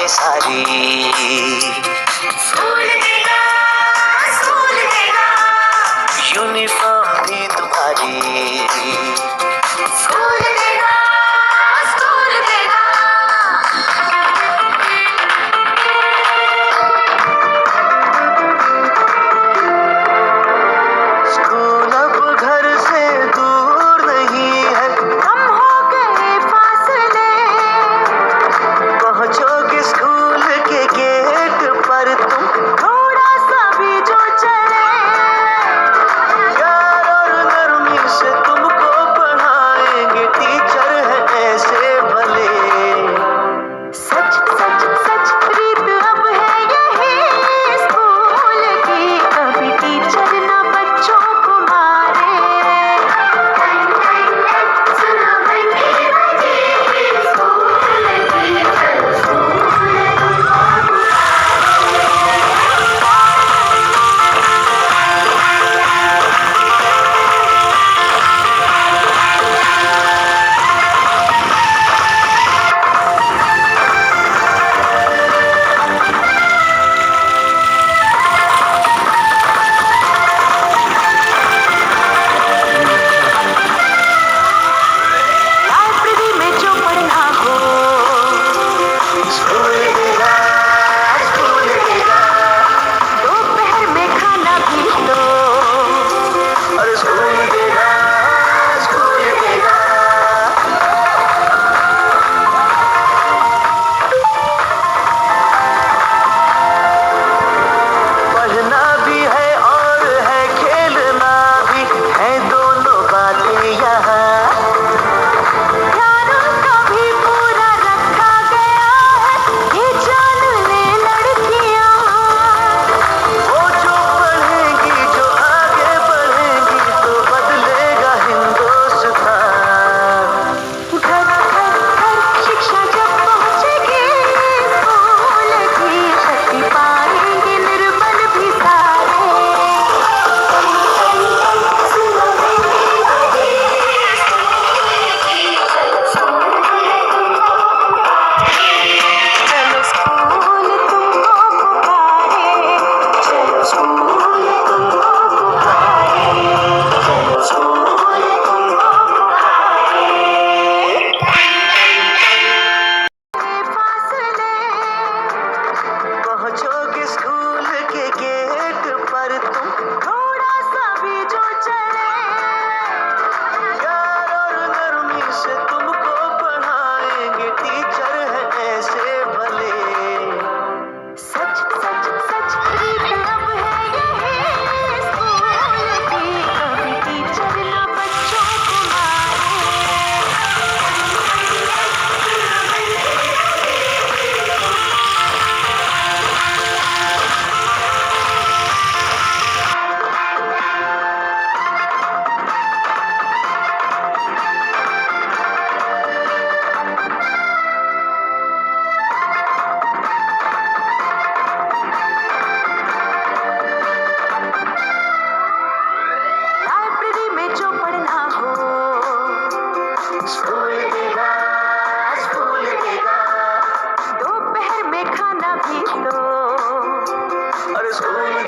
सारी। स्कूल देगा यूनिफॉर्म भी तुम्हारी। स्कूल देगा, स्कूल देगा। स्कूल अब घर से दूर नहीं है, कम हो गए फासले। पहुंचोगे स्कूल के गेट पर तुम, थोड़ा सा भी जो चले, प्यार और नरमी से तुमको पढ़ाएंगे टीचर है ऐसे भले। सच सच सच प्रीत अब है यही स्कूल की। कभी टीचर ना बच्चों को मारे। सुनो बंटी बाजी, स्कूल की चलो स्कूल लाइब्रेरी में जो पढ़ना हो, स्कूल देगा, स्कूल देगा। दोपहर में खाना भी लो। और स्कूल देगा, स्कूल देगा। पढ़ना भी है और है खेलना भी है, दोनों बातें यहाँ। ध्यान का भी पूरा रखा गया है, ये जान ले लड़कियां। वो जो पढ़ेंगी, जो आगे बढ़ेंगी, तो बदलेगा हिंदुस्तान। घर घर घर शिक्षा जब पहुंचेगी, स्कूल की शक्ति पाएंगे निर्बल भी सारे। सुनो बंटी बाजी, चलो स्कूल तुमको पुकारे। चलो स्कूल तुमको पुकारे। चलो स्कूल तुमको पुकारे। फासले, पहुंचोगे स्कूल के गेट पर तुम, थोड़ा सा भी जो चले, प्यार और नरमी से तुमको पढ़ाएंगे टीचर है ऐसे भले। सच सच सच प्रीत अब है यही स्कूल की। कभी टीचर ना बच्चों को मारे। लाइब्रेरी में जो पढ़ना हो, स्कूल देगा, स्कूल देगा। दोपहर में खाना भी लो। और स्कूल